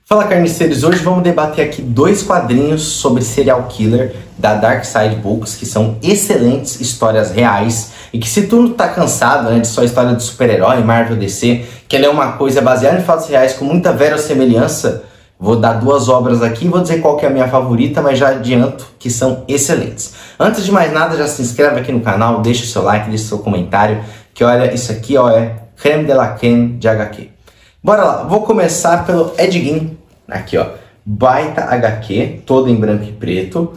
Fala, carniceiros! Hoje vamos debater aqui dois quadrinhos sobre serial killer da Dark Side Books, que são excelentes histórias reais e que, se tu tá cansado, né, de só história de super-herói, Marvel, DC, que ela é uma coisa baseada em fatos reais com muita verossemelhança, vou dar duas obras aqui, vou dizer qual que é a minha favorita, mas já adianto que são excelentes. Antes de mais nada, já se inscreve aqui no canal, deixa o seu like, deixa o seu comentário, que olha, isso aqui ó, é creme de la creme de HQ. Bora lá, vou começar pelo Ed Gein, aqui ó, baita HQ, todo em branco e preto,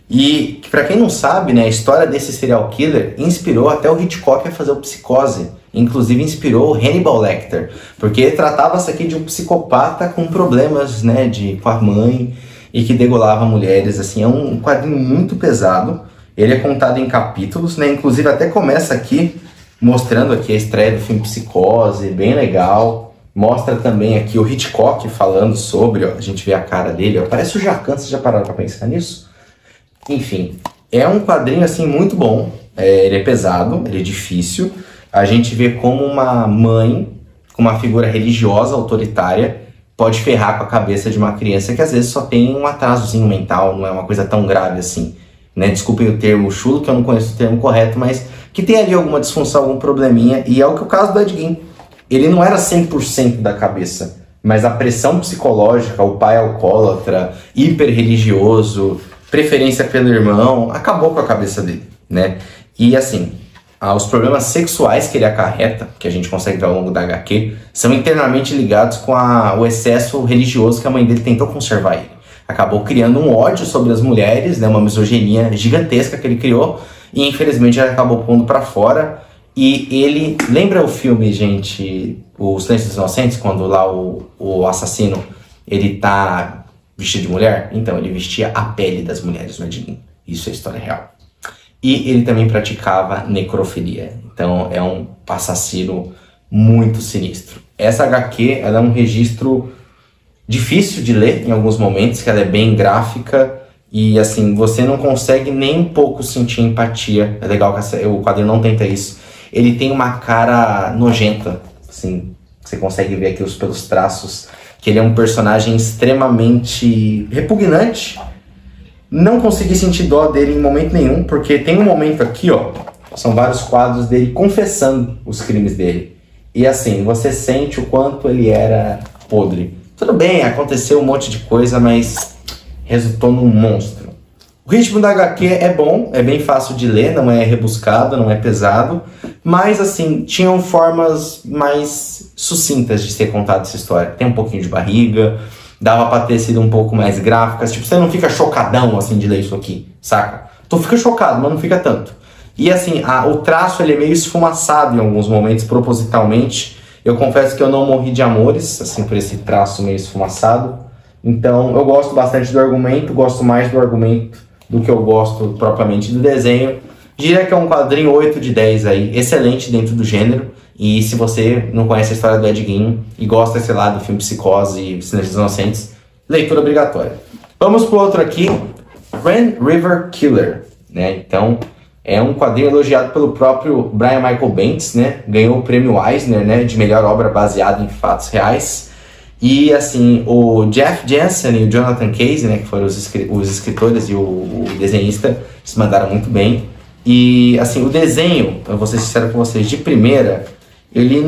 e pra quem não sabe, né, a história desse serial killer inspirou até o Hitchcock a fazer o Psicose, inclusive inspirou o Hannibal Lecter, porque tratava-se aqui de um psicopata com problemas, né, com a mãe e que degolava mulheres, assim, é um quadrinho muito pesado, ele é contado em capítulos, né, inclusive até começa aqui mostrando aqui a estreia do filme Psicose, bem legal. Mostra também aqui o Hitchcock falando sobre, ó, a gente vê a cara dele, ó, parece o Jacan, vocês já pararam pra pensar nisso? Enfim, é um quadrinho assim muito bom, ele é pesado, ele é difícil, a gente vê como uma mãe, com uma figura religiosa, autoritária, pode ferrar com a cabeça de uma criança que às vezes só tem um atrasozinho mental, não é uma coisa tão grave assim, né? Desculpem o termo chulo, que eu não conheço o termo correto, mas que tem ali alguma disfunção, algum probleminha, e é o que o caso do Ed Gein. Ele não era 100% da cabeça, mas a pressão psicológica, o pai alcoólatra, hiper religioso, preferência pelo irmão, acabou com a cabeça dele, né? E assim, os problemas sexuais que ele acarreta, que a gente consegue ver ao longo da HQ, são internamente ligados com o excesso religioso que a mãe dele tentou conservar ele. Acabou criando um ódio sobre as mulheres, né? Uma misoginia gigantesca que ele criou, e infelizmente ele acabou pondo pra fora. E ele, lembra o filme, gente, O Silêncio dos Inocentes, quando lá o assassino, ele tá vestido de mulher? Então, ele vestia a pele das mulheres no Ed Gein. Isso é história real. E ele também praticava necrofilia. Então, é um assassino muito sinistro. Essa HQ, ela é um registro difícil de ler em alguns momentos, que ela é bem gráfica. E assim, você não consegue nem um pouco sentir empatia. É legal que o quadrinho não tenta isso. Ele tem uma cara nojenta, assim, você consegue ver aqui pelos traços, que ele é um personagem extremamente repugnante. Não consegui sentir dó dele em momento nenhum, porque tem um momento aqui, ó, são vários quadros dele confessando os crimes dele. E assim, você sente o quanto ele era podre. Tudo bem, aconteceu um monte de coisa, mas resultou num monstro. O ritmo da HQ é bom, é bem fácil de ler, não é rebuscado, não é pesado, mas assim, tinham formas mais sucintas de ser contada essa história. Tem um pouquinho de barriga, dava pra ter sido um pouco mais gráficas, tipo, você não fica chocadão assim de ler isso aqui, saca? Tu fica chocado, mas não fica tanto. E assim, o traço ele é meio esfumaçado em alguns momentos, propositalmente. Eu confesso que eu não morri de amores, assim, por esse traço meio esfumaçado. Então, eu gosto bastante do argumento, gosto mais do argumento do que eu gosto propriamente do desenho. Diria que é um quadrinho 8 de 10 aí, excelente dentro do gênero. E se você não conhece a história do Ed Gein e gosta, sei lá, do filme Psicose e Silêncio dos Inocentes, leitura obrigatória. Vamos pro outro aqui, Red River Killer, né? Então, é um quadrinho elogiado pelo próprio Brian Michael Bendis, né? Ganhou o prêmio Eisner, né, de melhor obra baseada em fatos reais. E assim, o Jeff Jensen e o Jonathan Casey, né, que foram os escritores e o desenhista, se mandaram muito bem. E assim, o desenho, eu vou ser sincero com vocês, de primeira, ele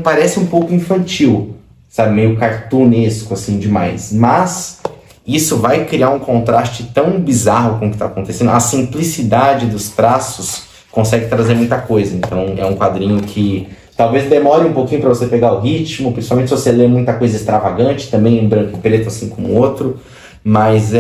parece um pouco infantil, sabe, meio cartunesco assim demais. Mas isso vai criar um contraste tão bizarro com o que está acontecendo. A simplicidade dos traços consegue trazer muita coisa. Então é um quadrinho que talvez demore um pouquinho para você pegar o ritmo, principalmente se você lê muita coisa extravagante, também em branco e preto, assim como o outro. Mas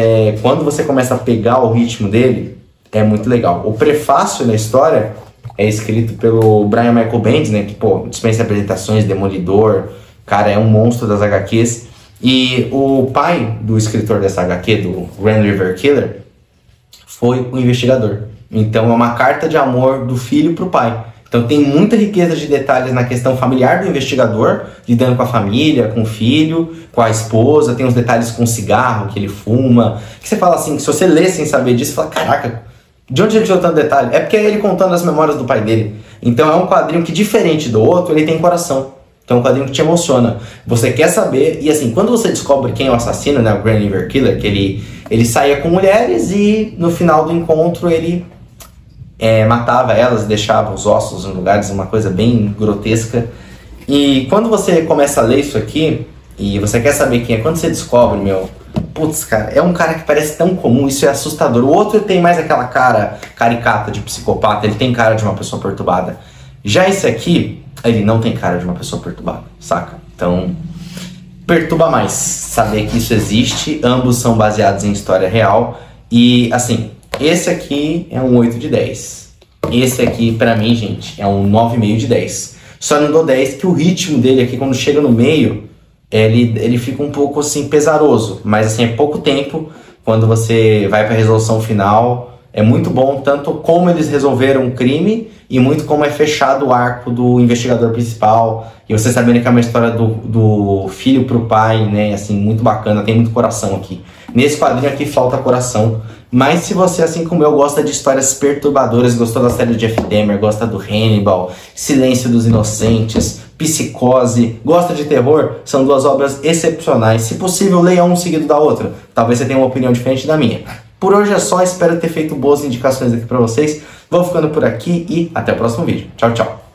quando você começa a pegar o ritmo dele, é muito legal. O prefácio da história é escrito pelo Brian Michael Bendis, né, que, pô, dispensa apresentações, Demolidor, cara, é um monstro das HQs. E o pai do escritor dessa HQ, do Red River Killer, foi o investigador. Então é uma carta de amor do filho pro pai. Então tem muita riqueza de detalhes na questão familiar do investigador, lidando com a família, com o filho, com a esposa, tem uns detalhes com o cigarro que ele fuma, que você fala assim, que se você lê sem saber disso, você fala, caraca, de onde ele tirou tanto detalhe? É porque é ele contando as memórias do pai dele. Então é um quadrinho que, diferente do outro, ele tem coração. Então é um quadrinho que te emociona. Você quer saber, e assim, quando você descobre quem é o assassino, né, o Grand River Killer, que ele saía com mulheres e no final do encontro ele matava elas e deixava os ossos em lugares, uma coisa bem grotesca. E quando você começa a ler isso aqui, e você quer saber quem é, quando você descobre, putz, cara, é um cara que parece tão comum, isso é assustador. O outro tem mais aquela cara caricata de psicopata, ele tem cara de uma pessoa perturbada. Já esse aqui, ele não tem cara de uma pessoa perturbada, saca? Então, perturba mais saber que isso existe. Ambos são baseados em história real. E, assim, esse aqui é um 8 de 10. Esse aqui, pra mim, gente, é um 9,5 de 10. Só não dou 10 que o ritmo dele aqui, quando chega no meio, ele fica um pouco, assim, pesaroso. Mas, assim, é pouco tempo. Quando você vai pra resolução final, é muito bom, tanto como eles resolveram o crime e muito como é fechado o arco do investigador principal. E você sabendo que é uma história do filho pro pai, né? Assim, muito bacana, tem muito coração aqui. Nesse quadrinho aqui falta coração. Mas se você, assim como eu, gosta de histórias perturbadoras, gostou da série de Jeff Dahmer, gosta do Hannibal, Silêncio dos Inocentes, Psicose, gosta de terror, são duas obras excepcionais. Se possível, leia um seguido da outra. Talvez você tenha uma opinião diferente da minha. Por hoje é só, espero ter feito boas indicações aqui pra vocês. Vou ficando por aqui e até o próximo vídeo. Tchau, tchau.